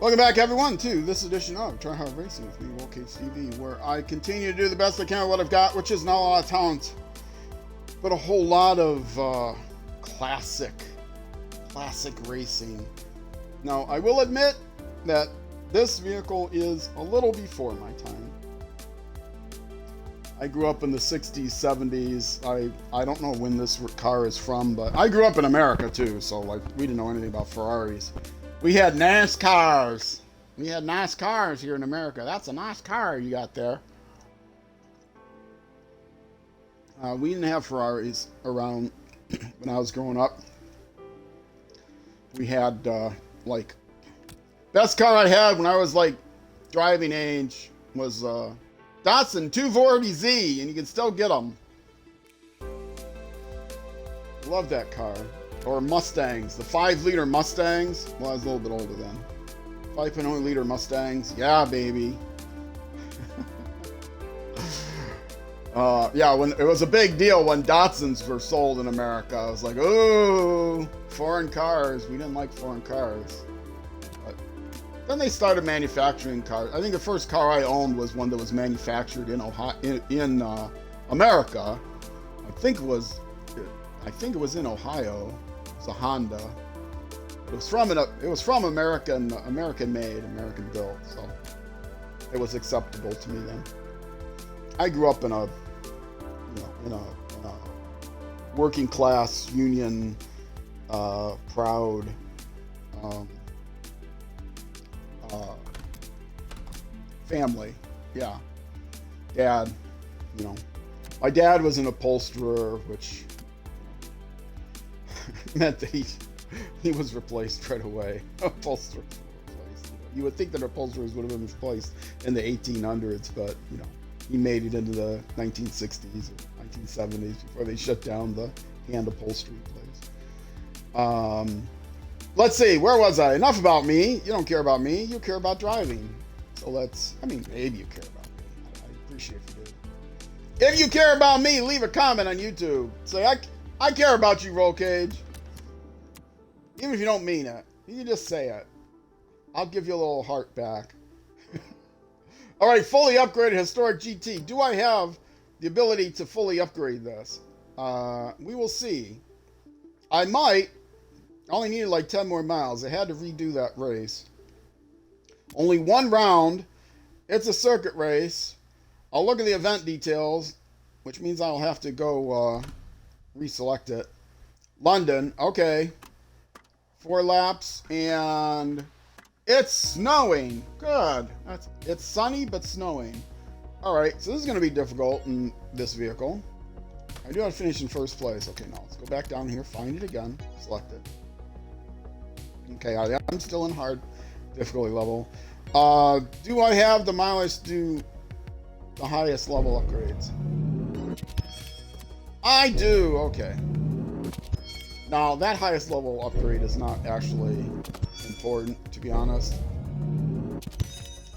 Welcome back, everyone, to this edition of Try Hard Racing with me, WorldCage where I continue to do the best I can with what I've got, which is not a lot of talent, but a whole lot of classic racing. Now, I will admit that this vehicle is a little before my time. I grew up in the 60s, 70s. I don't know when this car is from, but I grew up in America, too, so like we didn't know anything about Ferraris. We had NASCARs. We had nice cars here in America. That's a nice car you got there. We didn't have Ferraris around when I was growing up. We had, like, best car I had when I was, like, driving age was Datsun 240Z, and you can still get them. Love that car. Or Mustangs, the 5-liter Mustangs. Well, I was a little bit older then. 5.0-liter Mustangs, yeah, baby. Yeah, when it was a big deal when Datsuns were sold in America. I was like, oh, foreign cars. We didn't like foreign cars. But then they started manufacturing cars. I think the first car I owned was one that was manufactured in Ohio, in America. I think it was in Ohio. It's a Honda. It was from American made, American built, so it was acceptable to me then. I grew up in a working class union proud family. Yeah, dad. My dad was an upholsterer, which meant that he was replaced right away. Upholsterers were replaced. You would think that upholsterers would have been replaced in the 1800s, but he made it into the 1960s or 1970s before they shut down the hand upholstery place. Let's see, where was I? Enough about me. You don't care about me. You care about driving. So maybe you care about me. I appreciate if you do. If you care about me, leave a comment on YouTube. Say, I care about you, Roll Cage. Even if you don't mean it, you can just say it. I'll give you a little heart back. All right, fully upgraded historic GT. Do I have the ability to fully upgrade this? We will see. I might. I only needed like 10 more miles. I had to redo that race. Only one round. It's a circuit race. I'll look at the event details, which means I'll have to go reselect it. London. Okay. 4 laps, and it's snowing. Good. It's sunny, but snowing. All right, so this is going to be difficult in this vehicle. I do have to finish in first place. Okay, now let's go back down here, find it again, select it. Okay, I'm still in hard difficulty level. Do I have the mileage to do the highest level upgrades? I do. Okay. Now, that highest level upgrade is not actually important, to be honest,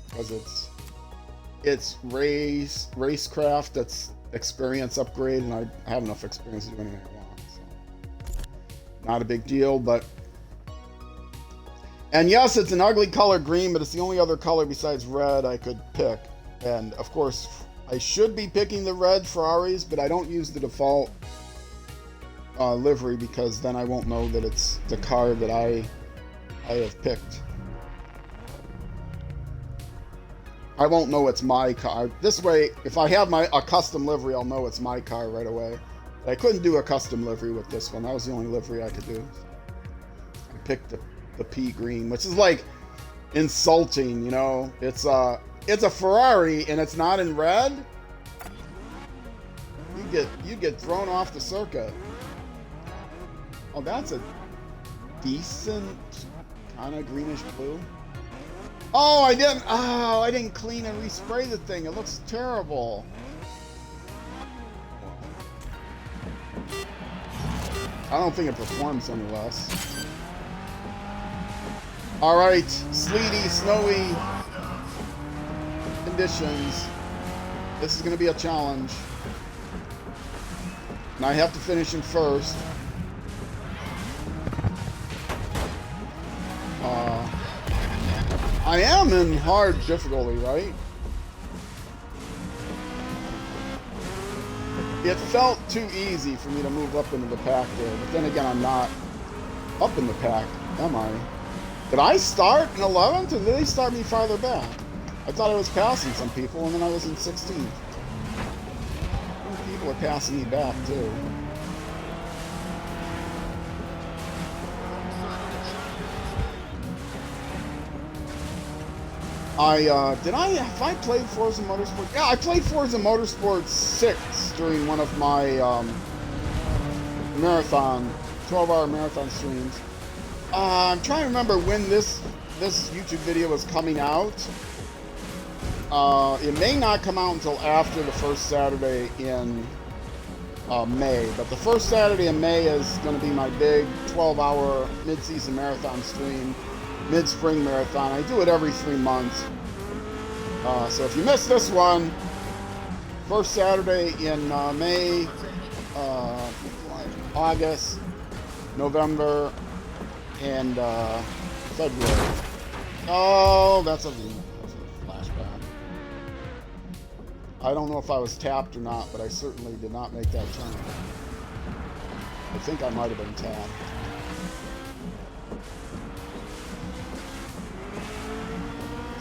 because it's racecraft that's experience upgrade, and I have enough experience to do anything I want, so not a big deal. But and yes, it's an ugly color green, but it's the only other color besides red I could pick. And of course, I should be picking the red Ferraris, but I don't use the default livery, because then I won't know that it's the car that I have picked. I won't know it's my car. This way, if I have a custom livery, I'll know it's my car right away. But I couldn't do a custom livery with this one. That was the only livery I could do. I picked the pea green, which is like insulting, It's a Ferrari and it's not in red. You get thrown off the circuit. Oh, that's a decent kind of greenish blue. Oh, I didn't clean and respray the thing. It looks terrible. I don't think it performs any less. All right, sleety, snowy conditions. This is going to be a challenge. And I have to finish in first. I am in hard difficulty, right? It felt too easy for me to move up into the pack there, but then again, I'm not up in the pack, am I? Did I start in 11th, or did they start me farther back? I thought I was passing some people, and then I was in 16th. People are passing me back, too. Have I played Forza Motorsport? Yeah, I played Forza Motorsport 6 during one of my marathon, 12-hour marathon streams. I'm trying to remember when this YouTube video was coming out. It may not come out until after the first Saturday in May, but the first Saturday in May is going to be my big 12-hour mid-season marathon stream. Mid-spring marathon. I do it every 3 months. So if you missed this one, first Saturday in May, August, November, and February. Oh, that's a flashback. I don't know if I was tapped or not, but I certainly did not make that turn. I think I might have been tapped.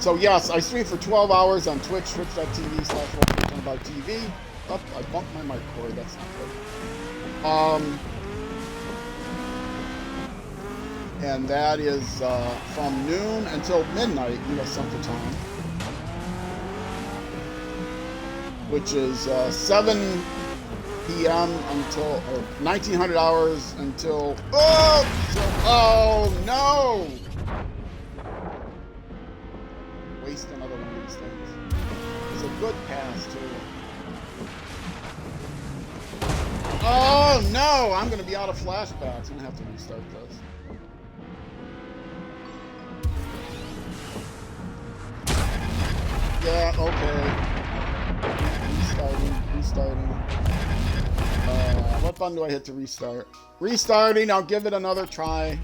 So yes, I stream for 12 hours on Twitch, twitch.tv/TV. Oh, I bumped my mic cord, that's not good. And that is from noon until midnight US Central Time. Which is 7 p.m. until, or 1900 hours until, oh no! Waste another one of these things. It's a good pass, too. Oh, no! I'm going to be out of flashbacks. I'm going to have to restart this. Yeah, okay. Restarting. What button do I hit to restart? Restarting, I'll give it another try.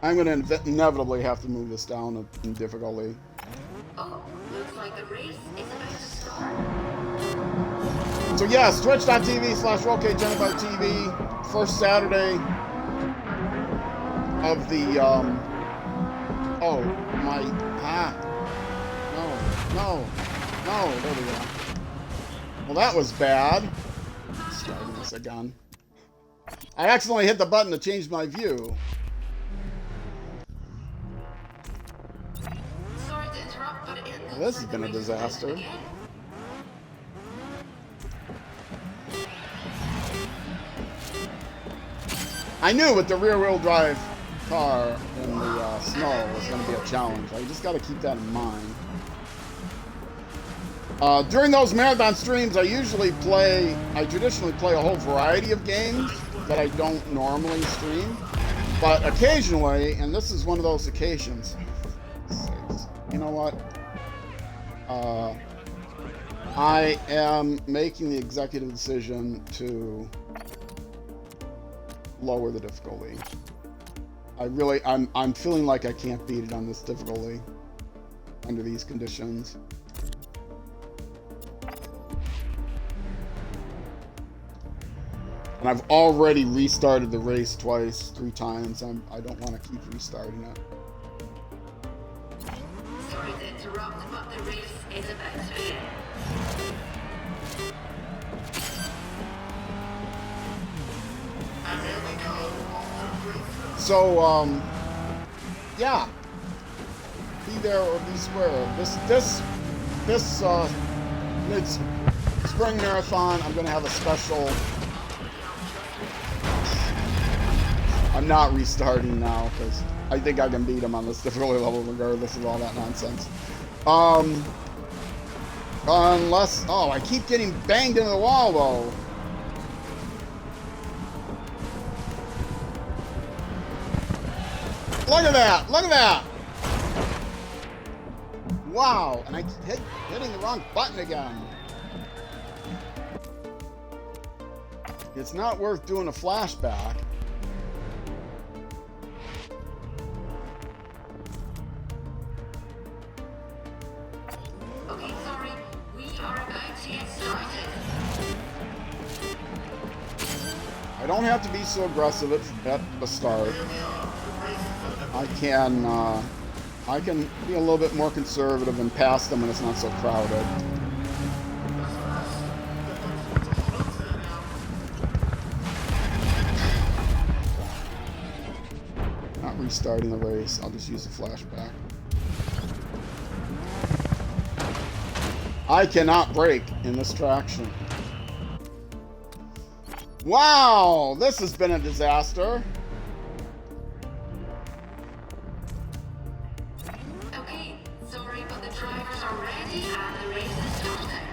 I'm going to inevitably have to move this down in difficulty. Oh, looks like the race is about to start. So yes, twitch.tv/RollCadeGeneratorTV. First Saturday of the, oh, my, no, there we go. Well, that was bad. Starting this again. I accidentally hit the button to change my view. Well, this has been a disaster. I knew with the rear-wheel drive car in the snow was going to be a challenge. I just got to keep that in mind. During those marathon streams, I traditionally play a whole variety of games that I don't normally stream. But occasionally, and this is one of those occasions, you know what? I am making the executive decision to lower the difficulty. I'm feeling like I can't beat it on this difficulty under these conditions. And I've already restarted the race 3 times. I don't want to keep restarting it. Sorry to interrupt, but the race is about to begin. And here we go. So, yeah. Be there or be square. This mid-spring marathon, I'm going to have a special. I'm not restarting now because I think I can beat him on this difficulty level regardless of all that nonsense. Unless, oh, I keep getting banged into the wall though. Look at that! Look at that! Wow! And I keep hitting the wrong button again. It's not worth doing a flashback. get started. I don't have to be so aggressive at the start. I can be a little bit more conservative and pass them when it's not so crowded. Not restarting the race. I'll just use the flashback. I cannot brake in this traction. Wow, this has been a disaster. Okay, sorry, but the drivers are ready and the race is started.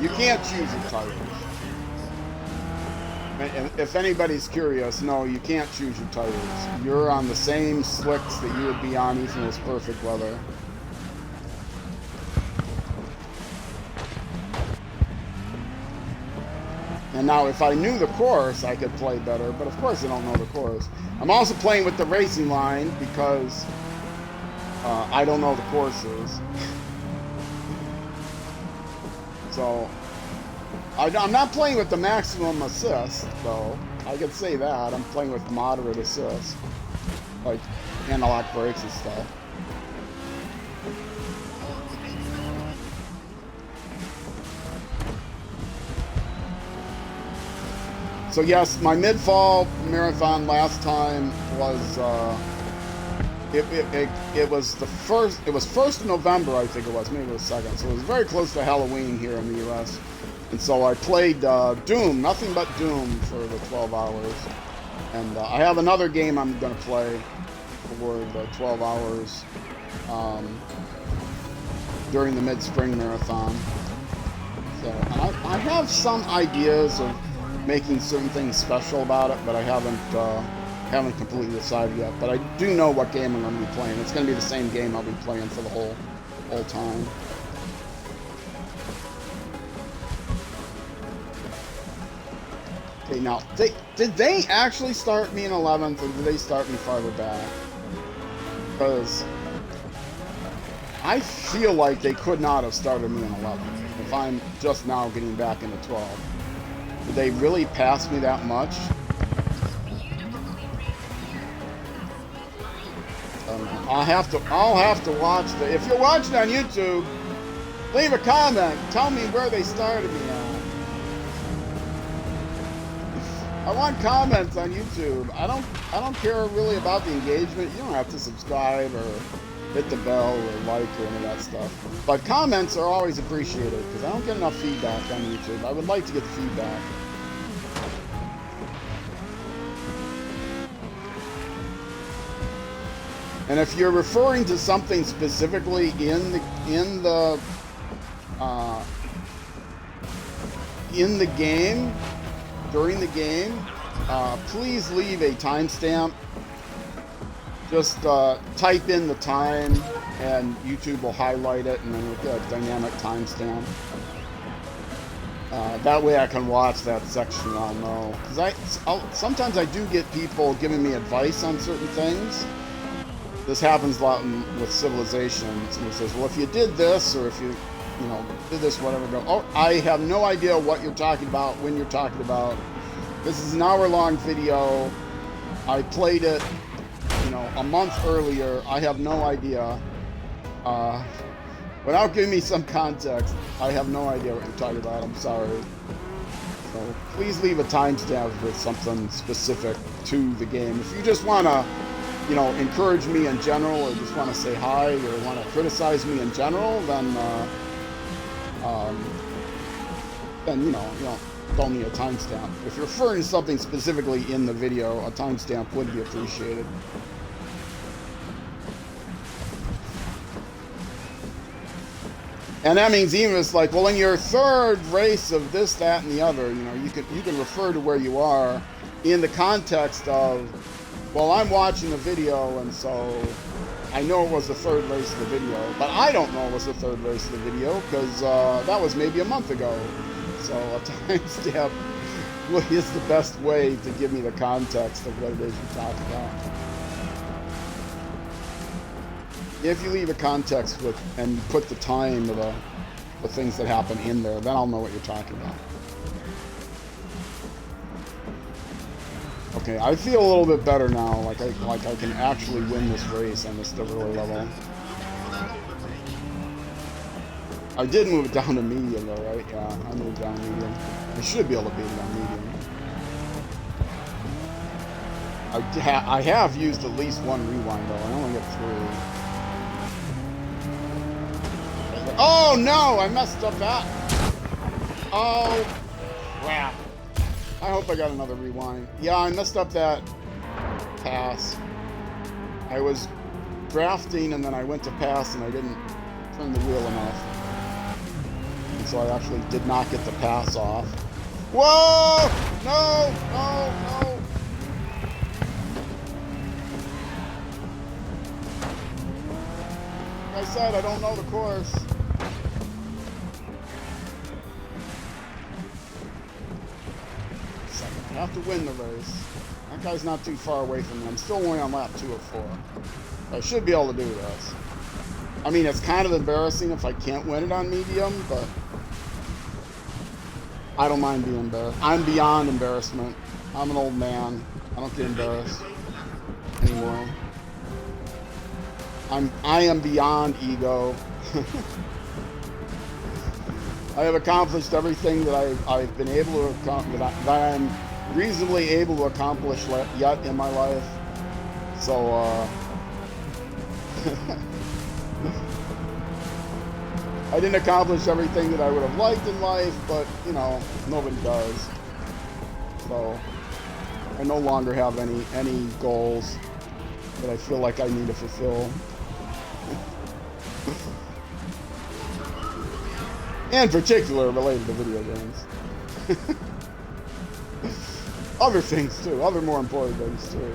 You can't choose your tires. And if anybody's curious, no, you can't choose your tires. You're on the same slicks that you would be on even in this perfect weather. And now, if I knew the course, I could play better, but of course I don't know the course. I'm also playing with the racing line because I don't know the courses. So, I'm not playing with the maximum assist, though. I could say that. I'm playing with moderate assist. Like, analog brakes and stuff. So yes, my mid-fall marathon last time was it was the first. It was 1st of November, I think it was. Maybe it was 2nd. So it was very close to Halloween here in the U.S. And so I played Doom, nothing but Doom for the 12 hours. And I have another game I'm going to play for the 12 hours during the mid-spring marathon. So I have some ideas of making certain things special about it, but I haven't completely decided yet. But I do know what game I'm going to be playing. It's going to be the same game I'll be playing for the whole time. Okay, now did they actually start me in 11th, or did they start me farther back? Because I feel like they could not have started me in 11th if I'm just now getting back into 12. Did they really pass me that much? I'll have to watch the. If you're watching on YouTube, leave a comment. Tell me where they started me at. I want comments on YouTube. I don't care really about the engagement. You don't have to subscribe or hit the bell or like or any of that stuff. But comments are always appreciated because I don't get enough feedback on YouTube. I would like to get the feedback. And if you're referring to something specifically in the game, during the game, please leave a timestamp. Just type in the time, and YouTube will highlight it, and then we'll get a dynamic timestamp. That way I can watch that section. I'll know. Because sometimes I do get people giving me advice on certain things. This happens a lot with Civilization. Somebody says, well, if you did this, or if you did this, whatever, go, oh, I have no idea what you're talking about, when you're talking about. This is an hour-long video. I played it, a month earlier. I have no idea. Without giving me some context, I have no idea what you're talking about. I'm sorry. So please leave a timestamp with something specific to the game. If you just want to encourage me in general, or just want to say hi, or want to criticize me in general, then don't need a timestamp. If you're referring to something specifically in the video, a timestamp would be appreciated. And that means even if it's like, well, in your third race of this, that, and the other, you can refer to where you are in the context of, well, I'm watching a video, and so I know it was the third race of the video, but I don't know it was the third race of the video because that was maybe a month ago. So a timestamp is the best way to give me the context of what it is you talk about. If you leave a context with and put the time of the things that happen in there, then I'll know what you're talking about. Okay, I feel a little bit better now. Like I can actually win this race on this difficulty level. I did move it down to medium though, right? Yeah, I moved down medium. I should be able to beat it on medium. I have used at least one rewind though. I only get 3. Oh no! I messed up that. Oh crap! I hope I got another rewind. Yeah, I messed up that pass. I was drafting and then I went to pass and I didn't turn the wheel enough. And so I actually did not get the pass off. Whoa! No! No! No! Like I said, I don't know the course. Second, I have to win the race. That guy's not too far away from me. I'm still only on lap 2 of 4. I should be able to do this. I mean, it's kind of embarrassing if I can't win it on medium, but I don't mind being embarrassed. I'm beyond embarrassment. I'm an old man. I don't get embarrassed anymore. I am beyond ego. I have accomplished everything that I've been able to accomplish, that I'm reasonably able to accomplish yet in my life. So, I didn't accomplish everything that I would have liked in life, but, you know, nobody does. So, I no longer have any goals that I feel like I need to fulfill. In particular related to video games. Other things too, other more important things too.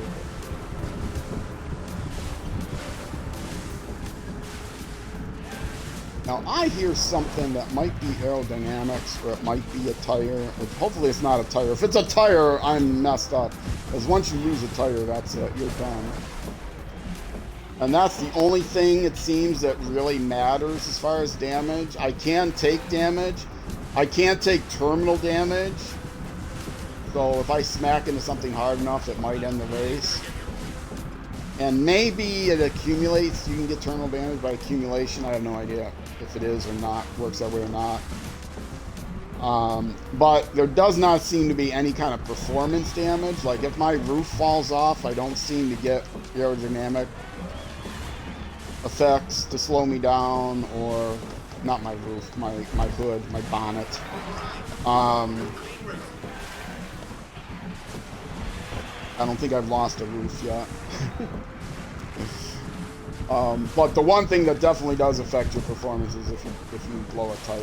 Now I hear something that might be aerodynamics or it might be a tire. Hopefully it's not a tire. If it's a tire, I'm messed up. Because once you lose a tire, that's it, you're done. And that's the only thing, it seems, that really matters as far as damage. I can take damage. I can't take terminal damage. So if I smack into something hard enough, it might end the race. And maybe it accumulates. You can get terminal damage by accumulation. I have no idea if it is or not, works that way or not. But there does not seem to be any kind of performance damage. Like if my roof falls off, I don't seem to get aerodynamic effects to slow me down, or not my roof, my hood, my bonnet. I don't think I've lost a roof yet. But the one thing that definitely does affect your performance is if you blow a tire.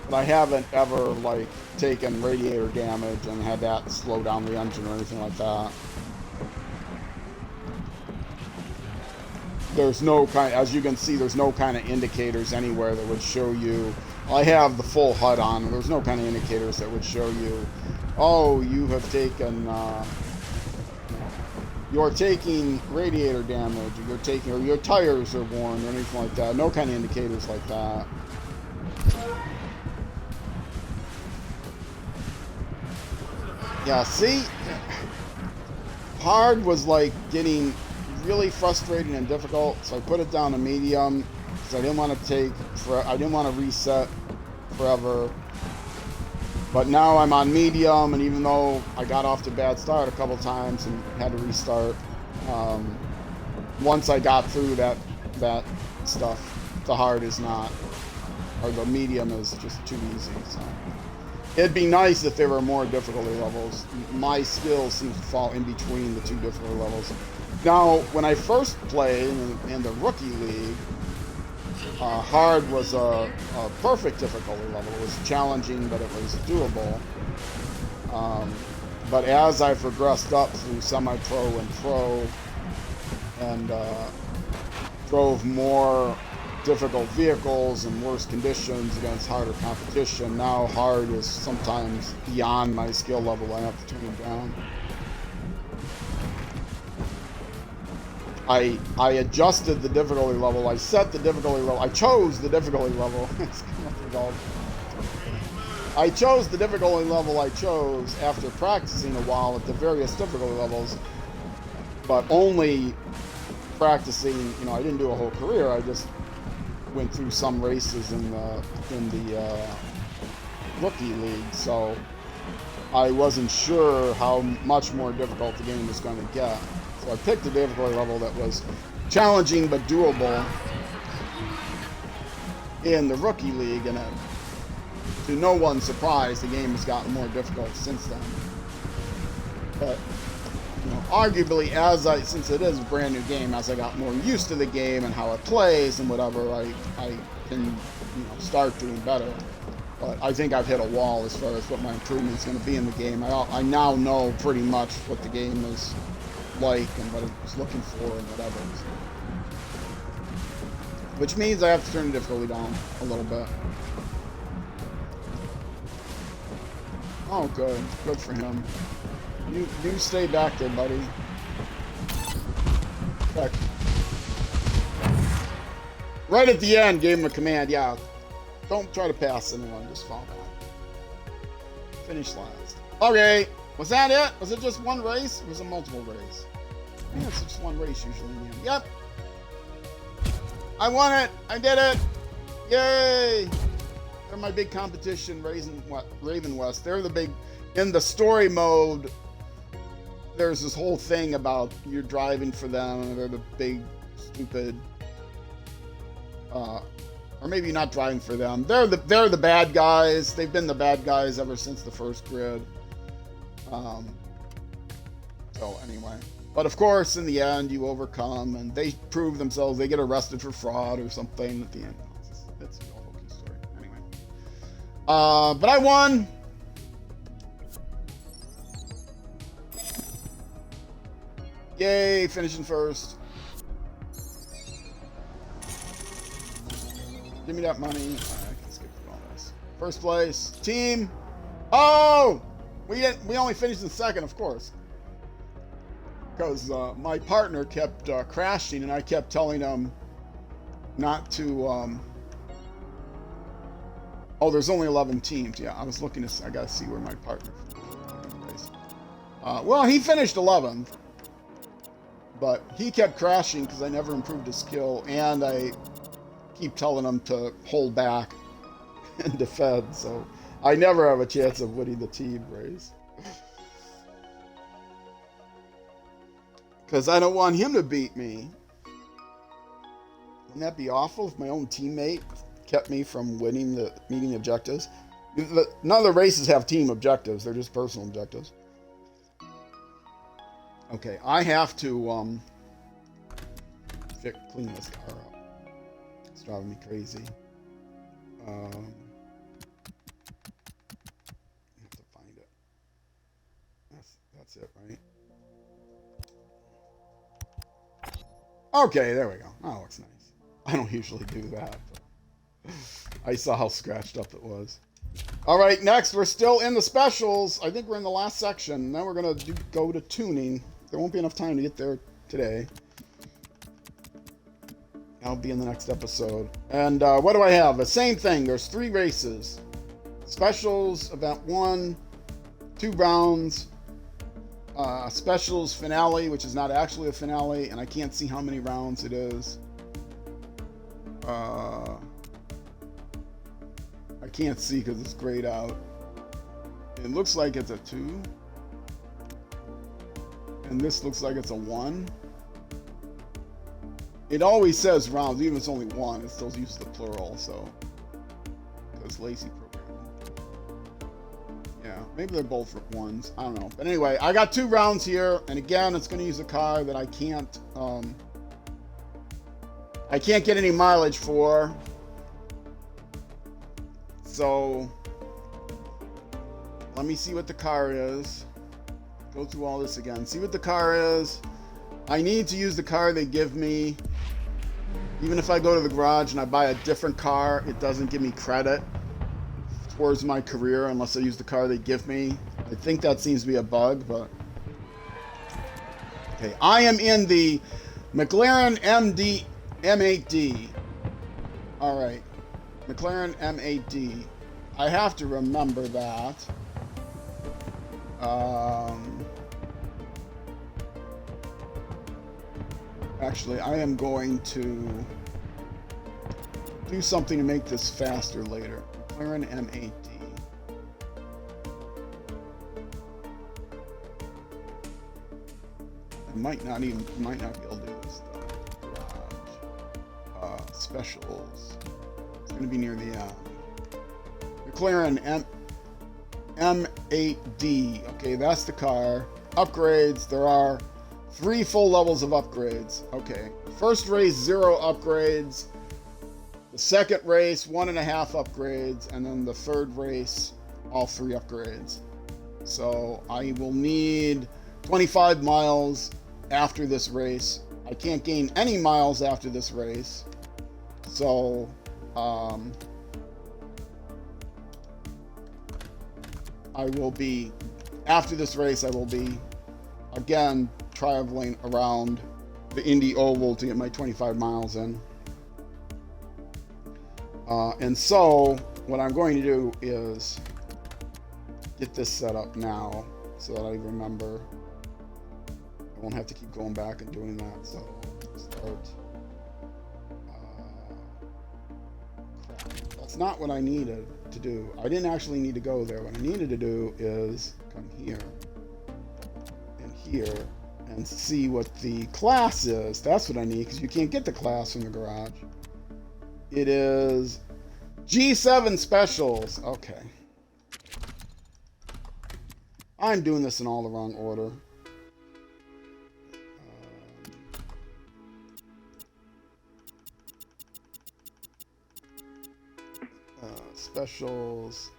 But I haven't ever like taken radiator damage and had that slow down the engine or anything like that. There's no kind, as you can see, there's no kind of indicators anywhere that would show you. I have the full HUD on, and there's no kind of indicators that would show you, oh, you have taken, you're taking radiator damage, or or your tires are worn, or anything like that. No kind of indicators like that. Yeah, see, hard was like getting really frustrating and difficult, so I put it down to medium because I didn't want to I didn't want to reset forever. But now I'm on medium, and even though I got off to a bad start a couple times and had to restart, once I got through that stuff, the hard is not, or the medium is just too easy. So it'd be nice if there were more difficulty levels. My skills seem to fall in between the two difficulty levels. Now, when I first played in the rookie league, hard was a perfect difficulty level. It was challenging, but it was doable. But as I progressed up through semi-pro and pro, and drove more difficult vehicles and worse conditions against harder competition, now hard is sometimes beyond my skill level. I have to turn it down. I adjusted the difficulty level. I set the difficulty level. I chose the difficulty level. I chose the difficulty level I chose after practicing a while at the various difficulty levels, but only practicing. You know, I didn't do a whole career. I just went through some races in the rookie league, so I wasn't sure how much more difficult the game was going to get. So I picked a difficulty level that was challenging but doable in the rookie league, and to no one's surprise, the game has gotten more difficult since then. But you know, arguably, since it is a brand new game, as I got more used to the game and how it plays and whatever, I can start doing better. But I think I've hit a wall as far as what my improvement is going to be in the game. I now know pretty much what the game is like and what it's looking for and whatever. Which means I have to turn the difficulty down a little bit. Oh, good. Good for him. You stay back there, buddy. Back. Right at the end, gave him a command. Yeah. Don't try to pass anyone. Just fall back. Finish last. Okay. Was that it? Was it just one race? Or was it multiple race? I think it's just one race usually in the end. Yep. I won it. I did it. Yay. They're my big competition, Raven West. They're the big, in the story mode, there's this whole thing about you're driving for them, and they're the big, stupid, or maybe not driving for them. They're the bad guys. They've been the bad guys ever since the first grid. So anyway. But of course, in the end, you overcome, and they prove themselves. They get arrested for fraud or something at the end. It's a whole story. Anyway. But I won. Yay, finishing first. Give me that money. I can skip the bonus. First place. Team. Oh! We only finished in second, of course. Because my partner kept crashing, and I kept telling him not to... Oh, there's only 11 teams. Yeah, I was looking to... I gotta see where my partner finished. Well, he finished 11th. But he kept crashing because I never improved his skill, and I keep telling him to hold back and defend, so I never have a chance of winning the team race. Because I don't want him to beat me. Wouldn't that be awful if my own teammate kept me from meeting the objectives? None of the races have team objectives. They're just personal objectives. Okay, I have to clean this car up. It's driving me crazy. I have to find it. That's it, right? Okay, there we go. Oh, looks nice. I don't usually do that, but I saw how scratched up it was. All right, next, we're still in the specials. I think we're in the last section. Then we're going to go to tuning. There won't be enough time to get there today. I'll be in the next episode. And what do I have? The same thing. There's 3 races. Specials, event 1, 2 rounds. Specials finale, which is not actually a finale, and I can't see how many rounds it is. I can't see because it's grayed out. It looks like it's a 2. And this looks like it's a 1. It always says rounds, even if it's only 1, it still uses the plural, so. Because lazy programming. Yeah, maybe they're both 1s. I don't know. But anyway, I got 2 rounds here, and again, it's going to use a car that I can't get any mileage for. So, let me see what the car is. Go through all this again. See what the car is. I need to use the car they give me. Even if I go to the garage and I buy a different car, it doesn't give me credit towards my career unless I use the car they give me. I think that seems to be a bug, but... Okay, I am in the McLaren M8D. All right. McLaren M8D. I have to remember that. Actually, I am going to do something to make this faster later. McLaren M8D. I might not be able to do this though. Garage. Specials. It's going to be near the end. McLaren M8D. Okay, that's the car. Upgrades. There are 3 full levels of upgrades. Okay. First race, 0 upgrades. The second race, 1.5 upgrades. And then the third race, all 3 upgrades. So I will need 25 miles after this race. I can't gain any miles after this race. So, I will be, after this race, I will be, again, traveling around the Indy Oval to get my 25 miles in. And so, what I'm going to do is get this set up now so that I remember. I won't have to keep going back and doing that. So, start. Crap. That's not what I needed to do. I didn't actually need to go there. What I needed to do is come here and here and see what the class is. That's what I need, because you can't get the class from the garage. It is G7 Specials. Okay. I'm doing this in all the wrong order. Specials.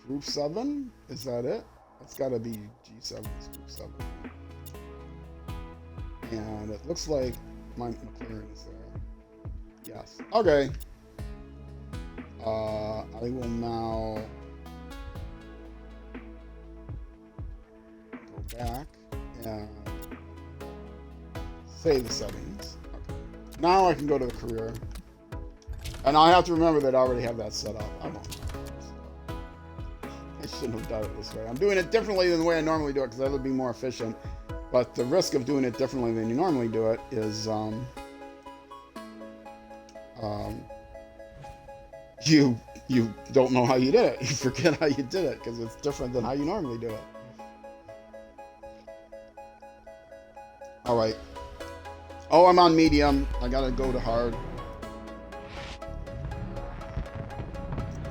Group 7? Is that it? It's got to be G7's Group 7. And it looks like my McLaren is there. Yes. Okay. I will now go back and save the settings. Okay. Now I can go to the career. And I have to remember that I already have that set up. I won't. I shouldn't have done it this way. I'm doing it differently than the way I normally do it because that would be more efficient. But the risk of doing it differently than you normally do it is you don't know how you did it. You forget how you did it because it's different than how you normally do it. All right. Oh, I'm on medium. I gotta go to hard.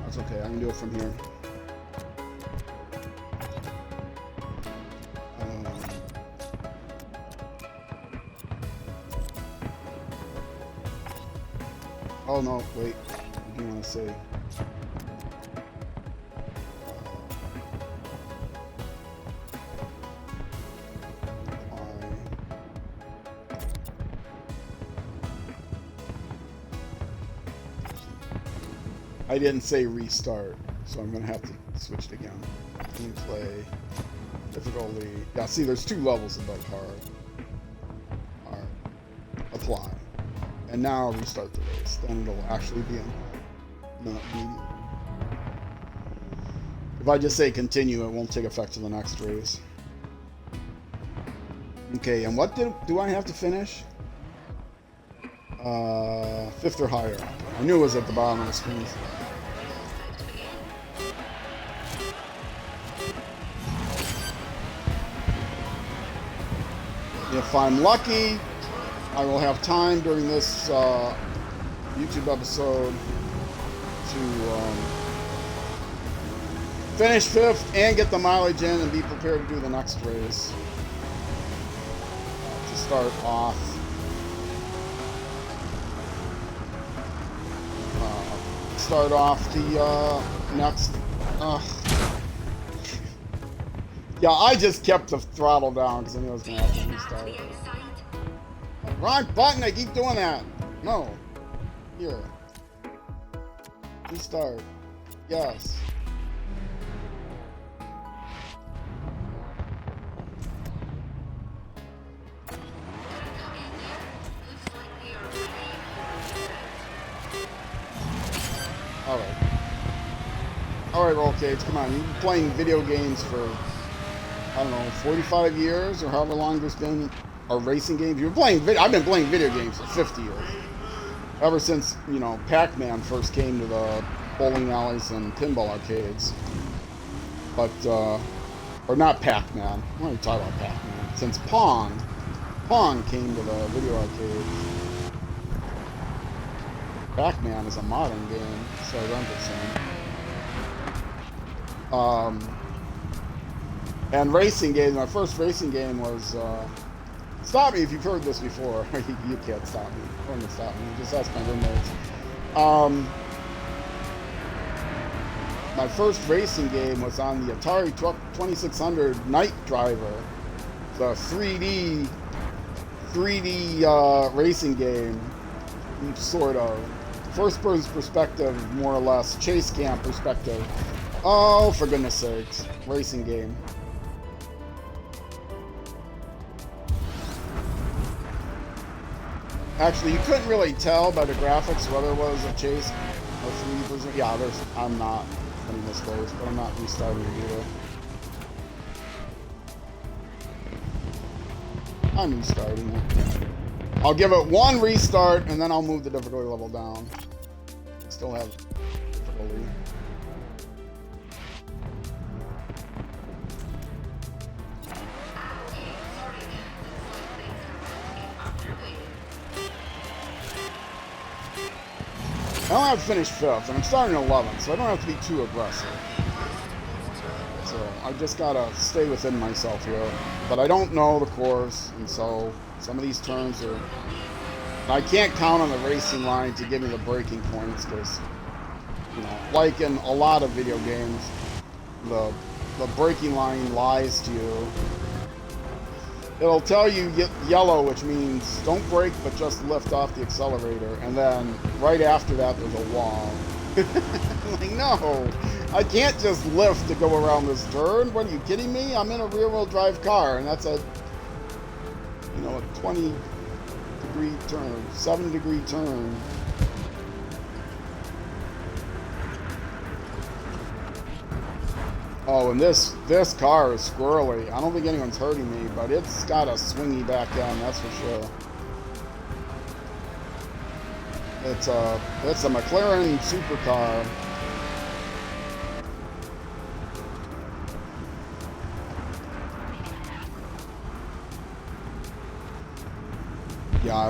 That's okay. I can do it from here. Oh no! Wait. What do you want to say? I didn't say restart, so I'm gonna have to switch it again. Gameplay, difficulty. Yeah, see, there's 2 levels above hard. Hard. Apply. And now I'll restart the race. Then it'll actually be in hard, not medium. If I just say continue, it won't take effect to the next race. Okay, and what do I have to finish? 5th or higher. I knew it was at the bottom of the screen. If I'm lucky, I will have time during this YouTube episode to finish 5th and get the mileage in and be prepared to do the next race. To start off. Start off the next. Yeah, I just kept the throttle down because I knew I was going to have to restart. Wrong button, I keep doing that. No. Here. Restart. Yes. right, roll cage. Come on, you've been playing video games for, I don't know, 45 years or however long there's been, or racing games. You've been playing. I've been playing video games for 50 years. Ever since, you know, Pac-Man first came to the bowling alleys and pinball arcades. But, or not Pac-Man. We're going to talk about Pac-Man. Since Pong came to the video arcades. Pac-Man is a modern game, so I'm concerned. And racing games, my first racing game was, stop me if you've heard this before. You can't stop me. No one can stop me. Just ask my roommates. My first racing game was on the Atari 2600 Night Driver. The 3D racing game, sort of. First person perspective, more or less. Chase cam perspective. Oh, for goodness sakes. Racing game. Actually, you couldn't really tell by the graphics whether it was a chase or 3D version. Yeah, I'm not putting this close, but I'm not restarting it either. I'm restarting it. I'll give it one restart, and then I'll move the difficulty level down. Still have difficulty. I don't have to finish 5th, and I'm starting 11th, so I don't have to be too aggressive. So I just gotta stay within myself here. But I don't know the course, and so some of these turns are... I can't count on the racing line to give me the braking points, because, you know, like in a lot of video games, the braking line lies to you. It'll tell you get yellow, which means don't brake, but just lift off the accelerator. And then right after that, there's a wall. Like, no, I can't just lift to go around this turn. What, are you kidding me? I'm in a rear-wheel drive car, and that's a, you know, a 20-degree turn, 7-degree turn. Oh, and this car is squirrely. I don't think anyone's hurting me, but it's got a swingy back end, that's for sure. It's a McLaren supercar. Yeah,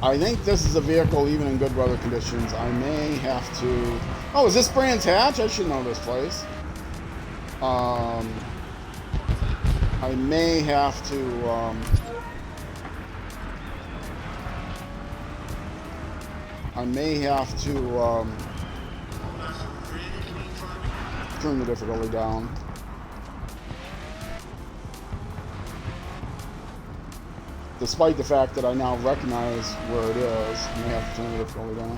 I think this is a vehicle even in good weather conditions. I may have to... Oh, is this Brands Hatch? I should know this place. I may have to, turn the difficulty down. Despite the fact that I now recognize where it is, I may have to turn the difficulty down.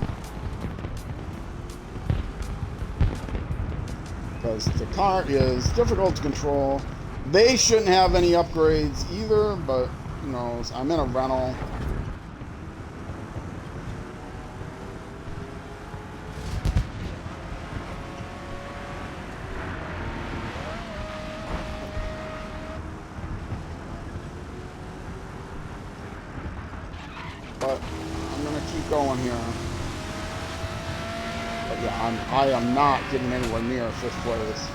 Because the car is difficult to control. They shouldn't have any upgrades either, but, you know, I'm in a rental. But I'm going to keep going here. Yeah, I am not getting anywhere near 5th place.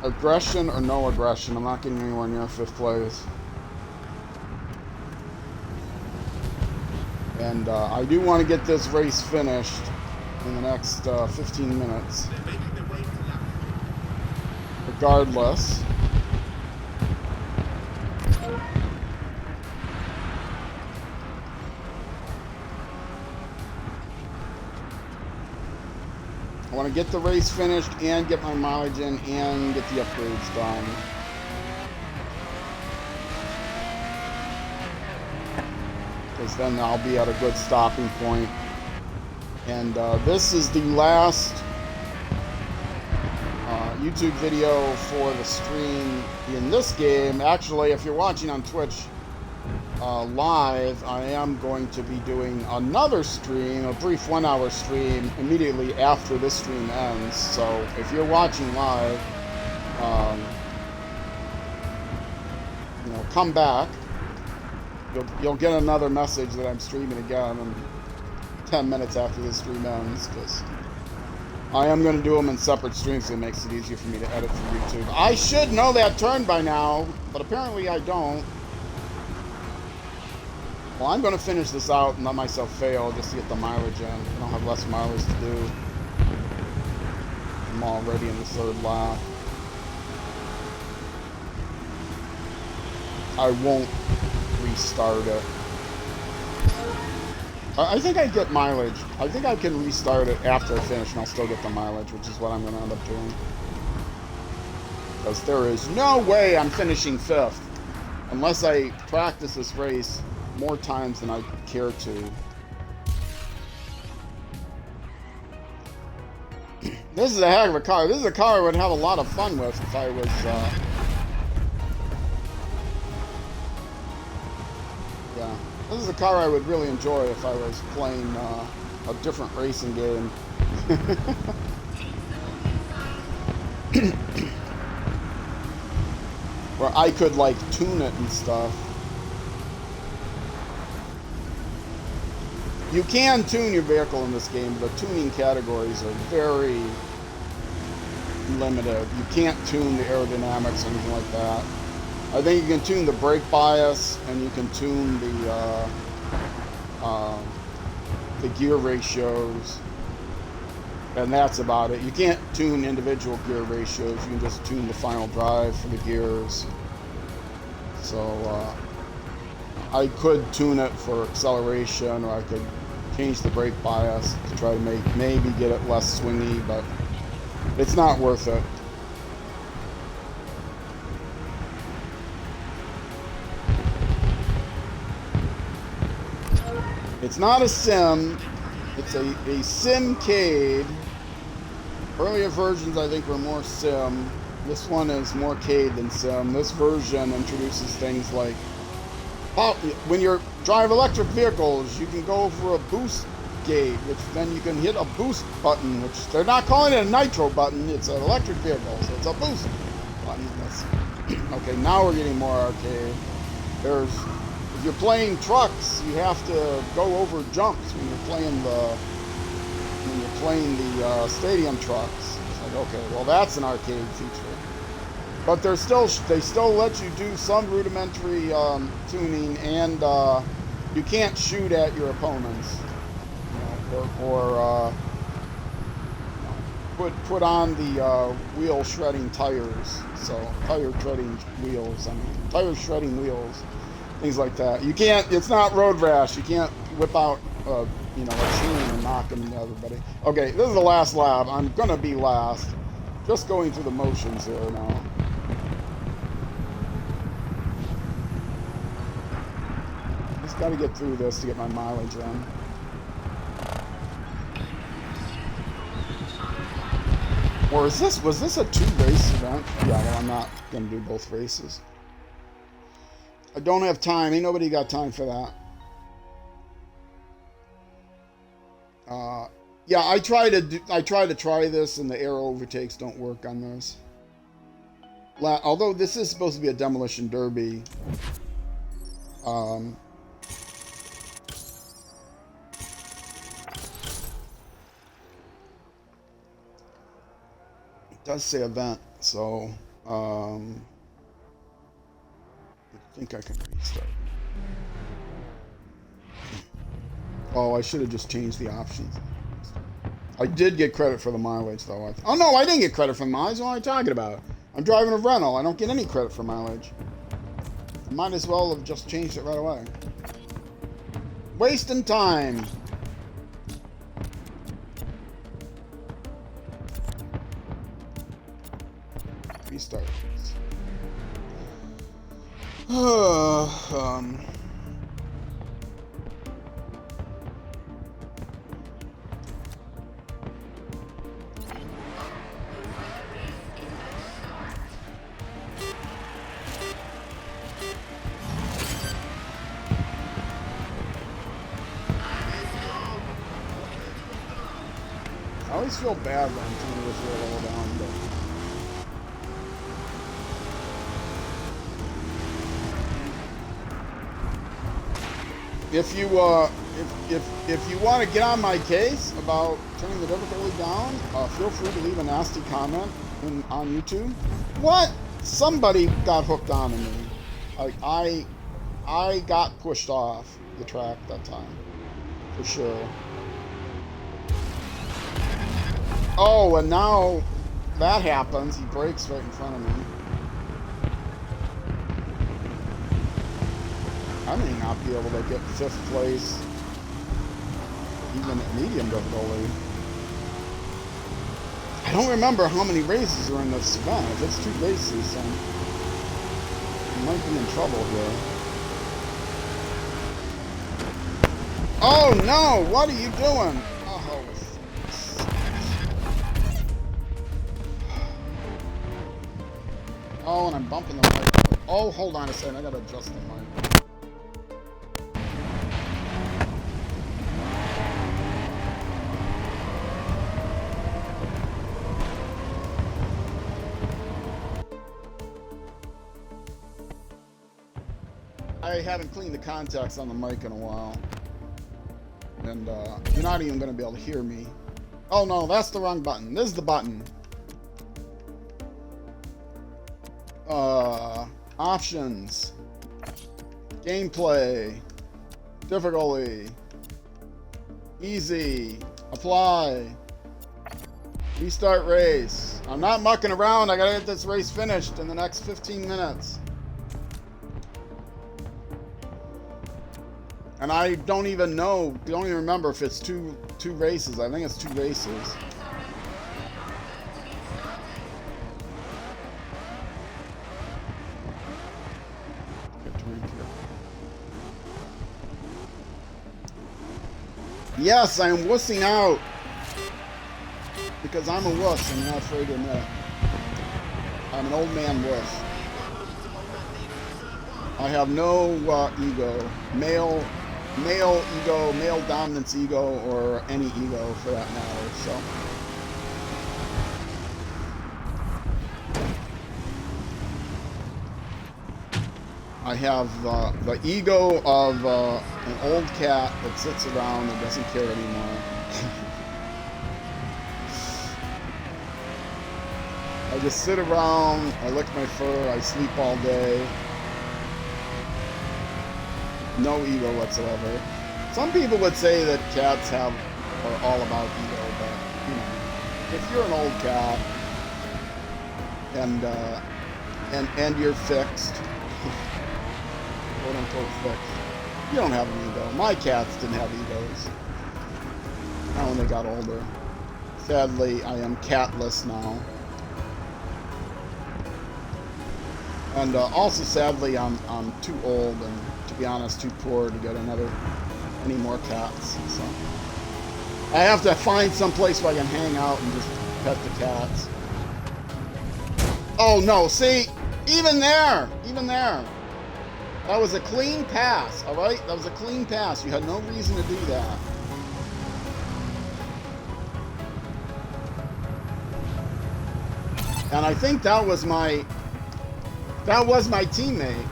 Aggression or no aggression, I'm not getting anywhere near 5th place. And I do want to get this race finished in the next 15 minutes. Regardless. I want to get the race finished and get my mileage in and get the upgrades done. Because then I'll be at a good stopping point. And this is the last YouTube video for the stream in this game. Actually, if you're watching on Twitch, live, I am going to be doing another stream, a brief 1-hour stream, immediately after this stream ends. So if you're watching live, come back. You'll get another message that I'm streaming again in 10 minutes after this stream ends, because I am going to do them in separate streams, so it makes it easier for me to edit for YouTube. I should know that turn by now, but apparently I don't. Well, I'm going to finish this out and let myself fail just to get the mileage in. I don't have less mileage to do. I'm already in the third lap. I won't restart it. I think I get mileage. I think I can restart it after I finish and I'll still get the mileage, which is what I'm going to end up doing. Because there is no way I'm finishing 5th unless I practice this race more times than I care to. This is a heck of a car. This is a car I would have a lot of fun with if I was... yeah. This is a car I would really enjoy if I was playing a different racing game. Where I could, like, tune it and stuff. You can tune your vehicle in this game, but the tuning categories are very limited. You can't tune the aerodynamics or anything like that. I think you can tune the brake bias, and you can tune the gear ratios, and that's about it. You can't tune individual gear ratios. You can just tune the final drive for the gears. So I could tune it for acceleration, or I could change the brake bias to try to maybe get it less swingy, but it's not worth it. It's not a sim, it's a sim-cade. Earlier versions I think were more sim. This one is more cade than sim. This version introduces things like, when you drive electric vehicles, you can go for a boost gate, which then you can hit a boost button, which they're not calling it a nitro button, it's an electric vehicle, so it's a boost button. Okay, now we're getting more arcade. If you're playing trucks, you have to go over jumps when you're playing the stadium trucks. It's like, okay, well that's an arcade feature. But they still let you do some rudimentary tuning, and you can't shoot at your opponents, or put on the wheel shredding tires. So tire shredding wheels. Tire shredding wheels, things like that. You can't. It's not road rash. You can't whip out a chain and knock into everybody. Okay, this is the last lap. I'm gonna be last. Just going through the motions here now. Got to get through this to get my mileage in. Or was this a 2-race event? Yeah, well, I'm not going to do both races. I don't have time. Ain't nobody got time for that. Yeah, I try to try this, and the aero overtakes don't work on this. Although this is supposed to be a demolition derby. It does say event, so I think I can restart. Oh, I should have just changed the options. I did get credit for the mileage, though. Oh no, I didn't get credit for mileage. What am I talking about? I'm driving a rental. I don't get any credit for mileage. I might as well have just changed it right away. Wasting time. Restart. always feel bad when somebody was real low down, but if you want to get on my case about turning the difficulty down, feel free to leave a nasty comment on YouTube. What? Somebody got hooked on to me. I got pushed off the track that time, for sure. Oh, and now that happens. He brakes right in front of me. I may not be able to get 5th place, even at medium difficulty. I don't remember how many races are in this event. If it's 2 races, I might be in trouble here. Oh no! What are you doing? Oh. Oh, and I'm bumping the mic. Oh, hold on a second. I gotta adjust the mic. I haven't cleaned the contacts on the mic in a while. And you're not even going to be able to hear me. Oh no, that's the wrong button. This is the button. Options. Gameplay. Difficulty. Easy. Apply. Restart race. I'm not mucking around. I gotta get this race finished in the next 15 minutes. And I don't even remember if it's two races. I think it's 2 races. Yes, I'm wussing out. Because I'm a wuss, I'm not afraid to admit it. I'm an old man wuss. I have no ego. Male ego, male dominance ego, or any ego for that matter, so. I have the ego of an old cat that sits around and doesn't care anymore. I just sit around, I lick my fur, I sleep all day. No ego whatsoever. Some people would say that cats are all about ego, but you know, if you're an old cat and you're fixed, quote unquote fixed, you don't have an ego. My cats didn't have egos. Not when they got older. Sadly, I am catless now. And also, sadly, I'm too old and, to be honest, too poor to get any more cats. So I have to find some place where I can hang out and just pet the cats. Oh no! See, even there, that was a clean pass. All right, that was a clean pass. You had no reason to do that. And I think that was my teammate.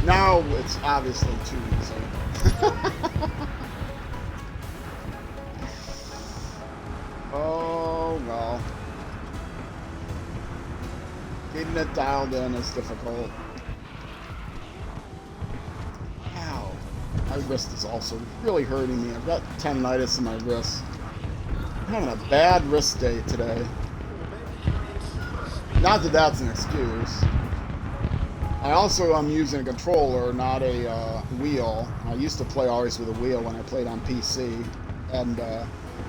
Now it's obviously too easy. Oh well. Getting it dialed in is difficult. Ow. My wrist is also really hurting me. I've got tendinitis in my wrist. I'm having a bad wrist day today. Not that that's an excuse. I also am using a controller, not a wheel. I used to play always with a wheel when I played on PC. And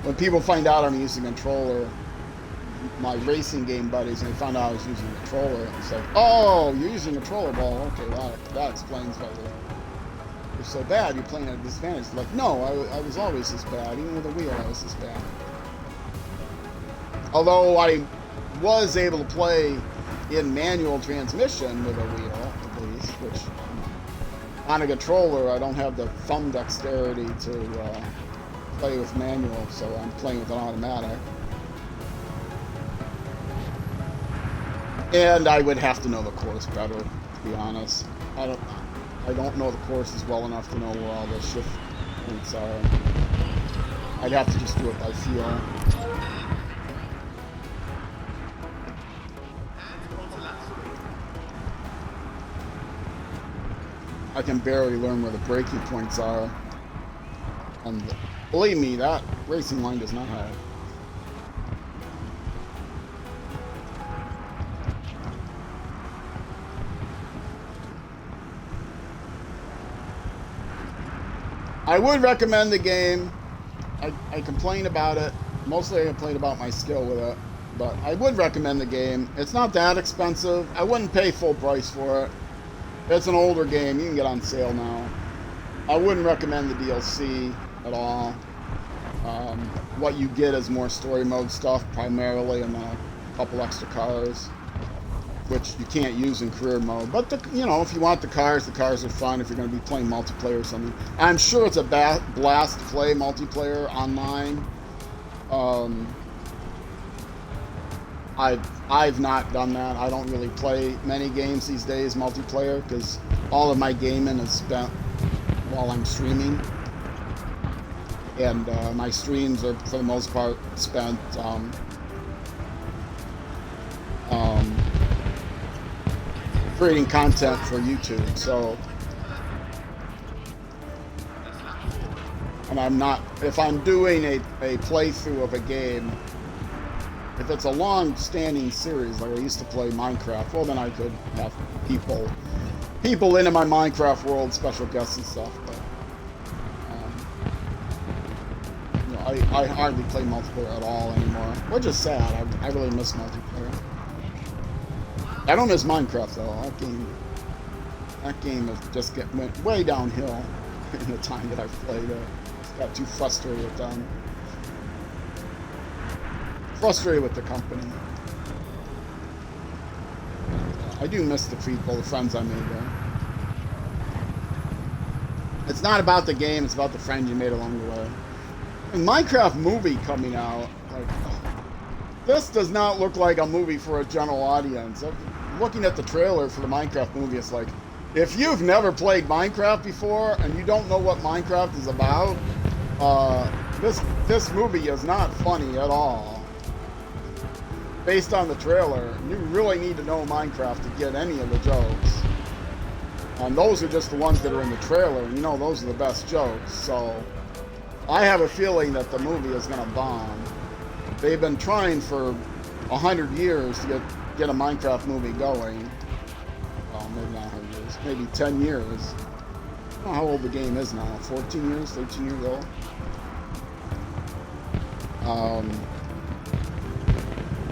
when people find out I'm using a controller, my racing game buddies, and they found out I was using a controller, it's like, oh, you're using a controller ball. Okay, that explains why you're so bad. You're playing at a disadvantage. Like, no, I was always this bad. Even with a wheel, I was this bad. Although I was able to play in manual transmission with a wheel, at least, which on a controller I don't have the thumb dexterity to play with manual, so I'm playing with an automatic. And I would have to know the course better, to be honest. I don't know the courses well enough to know where all the shift points are. I'd have to just do it by feel. I can barely learn where the braking points are. And believe me, that racing line does not help. I would recommend the game. I complain about it. Mostly I complain about my skill with it. But I would recommend the game. It's not that expensive. I wouldn't pay full price for it. It's an older game. You can get on sale now. I wouldn't recommend the DLC at all. What you get is more story mode stuff primarily, and then a couple extra cars, which you can't use in career mode. But you know, if you want the cars are fun. If you're going to be playing multiplayer or something, I'm sure it's a blast to play multiplayer online. I've not done that. I don't really play many games these days multiplayer because all of my gaming is spent while I'm streaming, and my streams are for the most part spent creating content for YouTube. So, and I'm not, if I'm doing a playthrough of a game, if it's a long-standing series, like I used to play Minecraft, well then I could have people into my Minecraft world, special guests and stuff. But you know, I hardly play multiplayer at all anymore, which is sad. I really miss multiplayer. I don't miss Minecraft though. That game has just went way downhill in the time that I've played it. Just got too frustrated with them. Frustrated with the company. I do miss the people, the friends I made there. It's not about the game, it's about the friends you made along the way. And Minecraft movie coming out, like, this does not look like a movie for a general audience. Looking at the trailer for the Minecraft movie, it's like, if you've never played Minecraft before and you don't know what Minecraft is about, this movie is not funny at all. Based on the trailer, you really need to know Minecraft to get any of the jokes. And those are just the ones that are in the trailer, and you know those are the best jokes. So I have a feeling that the movie is going to bomb. They've been trying for 100 years to get a Minecraft movie going. Well, maybe not 100 years, maybe 10 years. I don't know how old the game is now, 14 years, 13 years old.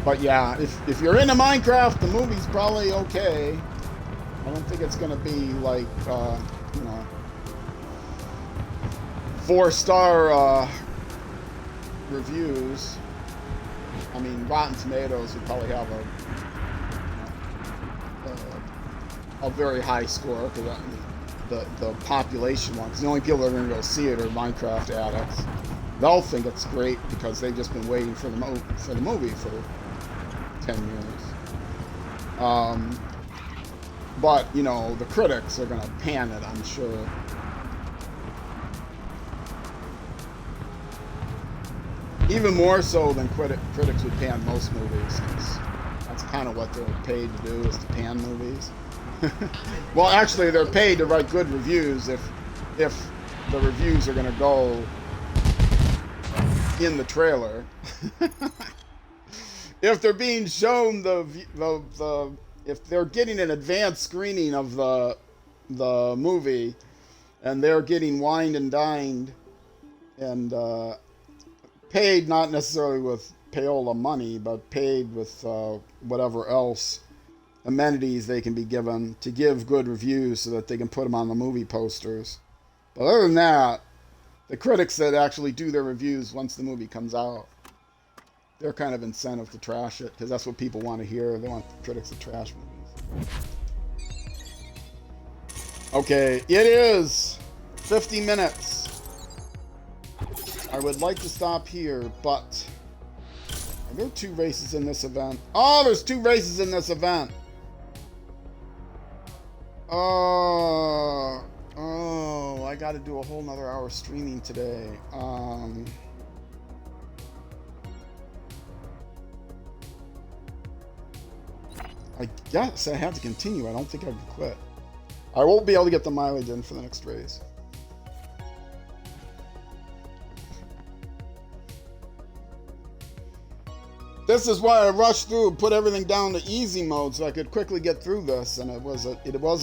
But yeah, if you're into Minecraft, the movie's probably okay. I don't think it's gonna be like, you know, 4-star reviews. I mean, Rotten Tomatoes would probably have a very high score because the population one. Because the only people that are gonna go see it are Minecraft addicts. They'll think it's great because they've just been waiting for the movie for 10 years. But, you know, the critics are going to pan it, I'm sure. Even more so than critics would pan most movies. That's kind of what they're paid to do, is to pan movies. Well, actually, they're paid to write good reviews if the reviews are going to go in the trailer. If they're being shown if they're getting an advanced screening of the movie, and they're getting wined and dined and paid not necessarily with payola money, but paid with whatever else amenities they can be given to give good reviews so that they can put them on the movie posters. But other than that, the critics that actually do their reviews once the movie comes out, they're kind of incentive to trash it, because that's what people want to hear. They want the critics to trash movies. Okay, it is 50 minutes. I I would like to stop here, but are there 2 races in this event? Oh, there's 2 races in this event. Oh, I got to do a whole nother hour streaming today. I guess I have to continue. I don't think I can quit. I won't be able to get the mileage in for the next race. This is why I rushed through, put everything down to easy mode so I could quickly get through this, and it was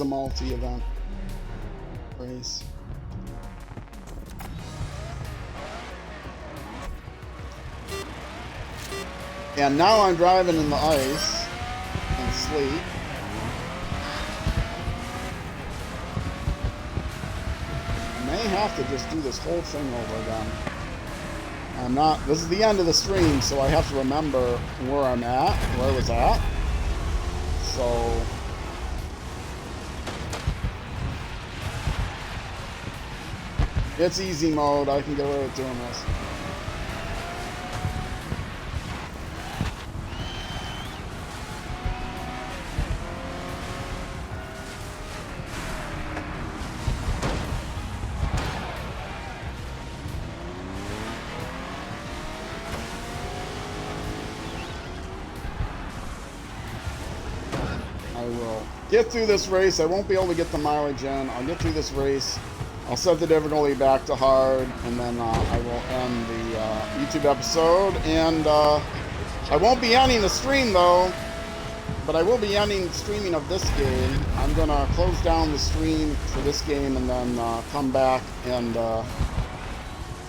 a multi-event race. And now I'm driving in the ice and sleet. I may have to just do this whole thing over again. This is the end of the stream, so I have to remember where I'm at, where I was at. So, it's easy mode. I can get away with doing this. Get through this race. I won't be able to get the mileage in. I'll get through this race. I'll set the difficulty back to hard, and then I will end the YouTube episode. And I won't be ending the stream though, but I will be ending streaming of this game. I'm gonna close down the stream for this game and then come back and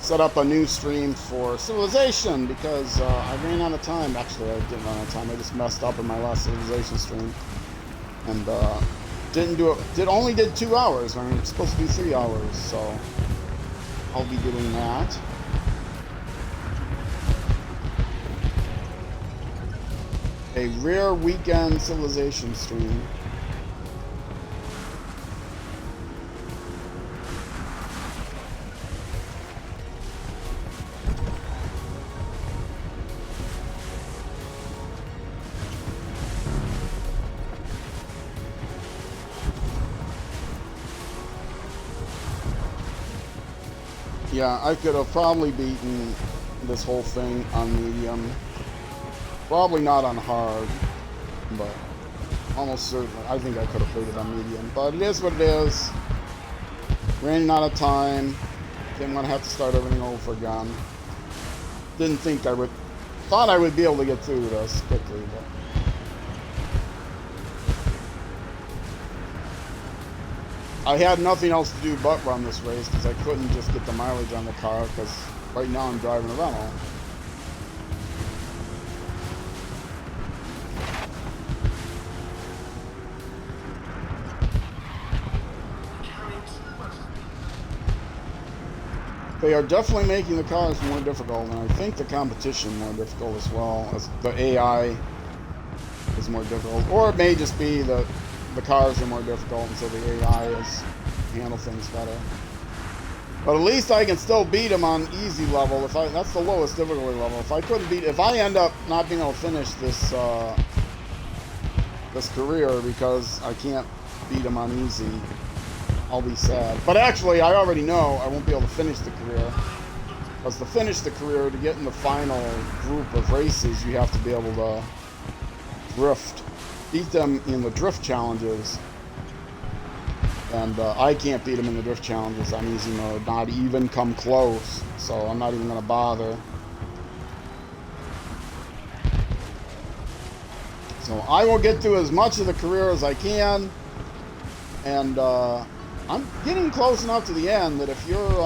set up a new stream for Civilization because I ran out of time. Actually, I didn't run out of time. I just messed up in my last Civilization stream. And only did 2 hours. I'm supposed to do 3 hours, so I'll be doing that. A rare weekend Civilization stream. Yeah, I could have probably beaten this whole thing on medium. Probably not on hard, but almost certainly. I think I could have played it on medium. But it is what it is. Ran out of time. Didn't want to have to start everything over again. Didn't think I would. Thought I would be able to get through this quickly, but. I had nothing else to do but run this race because I couldn't just get the mileage on the car because right now I'm driving a rental. They are definitely making the cars more difficult, and I think the competition more difficult as well, as the AI is more difficult. Or it may just be that the cars are more difficult, and so the AI is handle things better. But at least I can still beat them on easy level. That's the lowest difficulty level. If I end up not being able to finish this this career because I can't beat them on easy, I'll be sad. But actually, I already know I won't be able to finish the career. Because to finish the career, to get in the final group of races, you have to be able to drift. Beat them in the drift challenges. And I can't beat them in the drift challenges on easy mode. Not even come close. So I'm not even going to bother. So I will get through as much of the career as I can. And I'm getting close enough to the end that if you're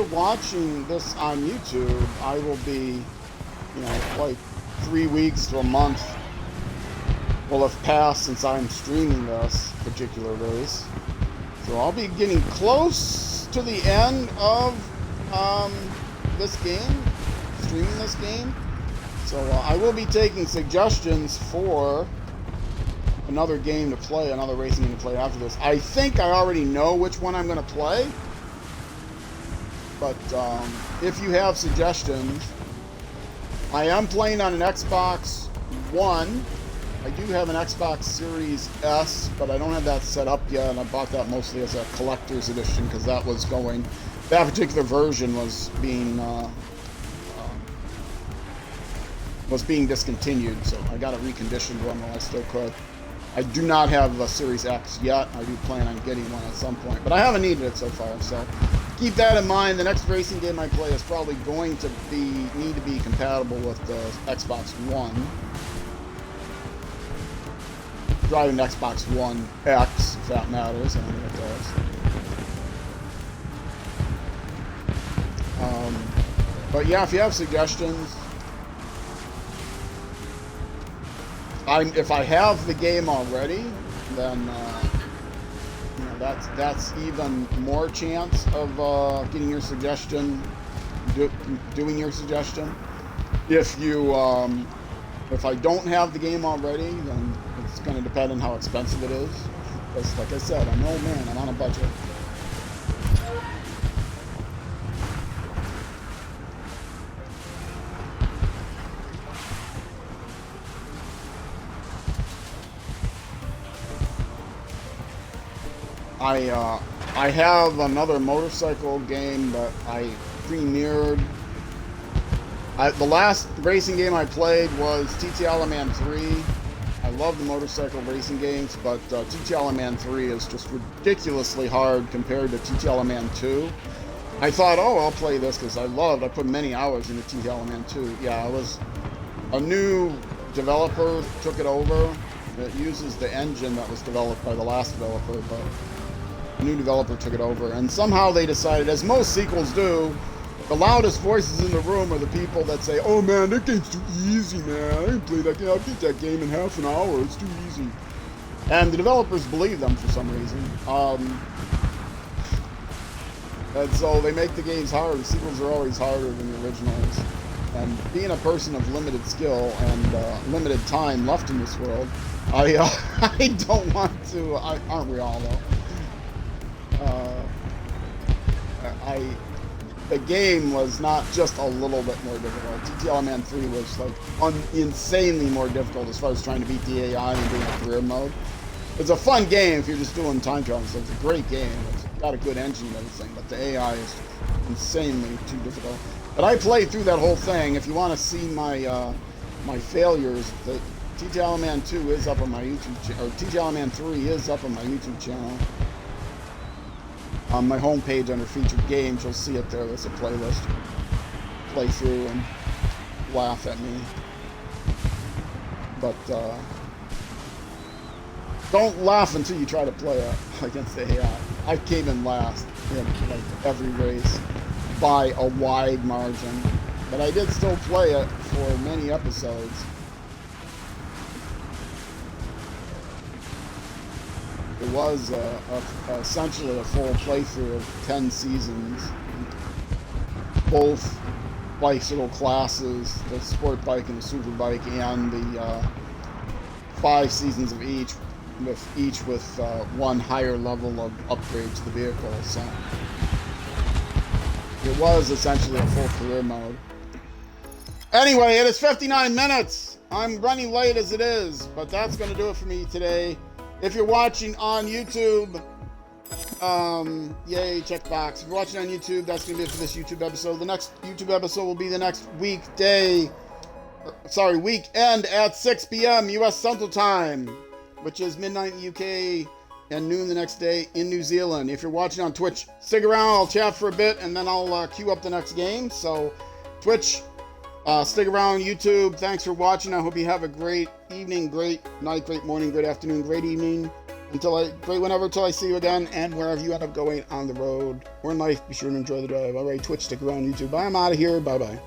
watching this on YouTube, I will be, like 3 weeks to a month will have passed since I'm streaming this particular race. So I'll be getting close to the end of this game, streaming this game. So I will be taking suggestions for another game to play, another racing game to play after this. I think I already know which one I'm going to play. But if you have suggestions, I am playing on an Xbox One. I do have an Xbox Series S, but I don't have that set up yet, and I bought that mostly as a collector's edition because that particular version was being discontinued, so I got a reconditioned one while I still could. I do not have a Series X yet. I do plan on getting one at some point, but I haven't needed it so far, so keep that in mind. The next racing game I play is probably going to need to be compatible with the Xbox One. Driving Xbox One X, if that matters. I don't know what it does. But yeah, if you have suggestions, if I have the game already, then that's even more chance of getting your suggestion, doing your suggestion. If I don't have the game already, then it's going to depend on how expensive it is. Because, like I said, I'm an old man. I'm on a budget. I have another motorcycle game that I premiered. The last racing game I played was TT Alaman 3. I love the motorcycle racing games, but TT Alaman 3 is just ridiculously hard compared to TT Alaman 2. I thought, oh, I'll play this because I put many hours into TT Alaman 2. Yeah, it was a new developer took it over. It uses the engine that was developed by the last developer, but a new developer took it over. And somehow they decided, as most sequels do, the loudest voices in the room are the people that say, oh man, that game's too easy, man. I didn't play that game. I'll beat that game in half an hour. It's too easy. And the developers believe them for some reason. And so they make the games harder. The sequels are always harder than the originals. And being a person of limited skill and limited time left in this world, I don't want to. Aren't we all though? The game was not just a little bit more difficult. TT Alaman 3 was like insanely more difficult as far as trying to beat the AI and doing a career mode. It's a fun game if you're just doing time trials. So it's a great game. It's got a good engine and everything, but the AI is insanely too difficult. But I played through that whole thing. If you want to see my my failures, the TT Alaman 2 is up on my YouTube channel, or TT Alaman 3 is up on my YouTube channel. On my homepage under featured games, you'll see it there. There's a playlist. Play through and laugh at me. But don't laugh until you try to play it against the AI. I came in last in like every race by a wide margin, but I did still play it for many episodes. It was essentially a full playthrough of 10 seasons, both bicycle classes, the sport bike and the super bike, and the 5 seasons of each with one higher level of upgrade to the vehicle. So it was essentially a full career mode. Anyway, it is 59 minutes. I'm running late as it is, but that's going to do it for me today. If you're watching on YouTube, yay, checkbox. If you're watching on YouTube, that's going to be it for this YouTube episode. The next YouTube episode will be the next weekend at 6 p.m. U.S. Central Time, which is midnight in the UK and noon the next day in New Zealand. If you're watching on Twitch, stick around. I'll chat for a bit, and then I'll queue up the next game. So, Twitch, stick around. YouTube, thanks for watching. I hope you have a great evening, great night, great morning, great afternoon, great evening, great whenever till I see you again, and wherever you end up going on the road or in life, be sure to enjoy the drive. All right, Twitch, stick around. YouTube, I'm out of here. Bye-bye.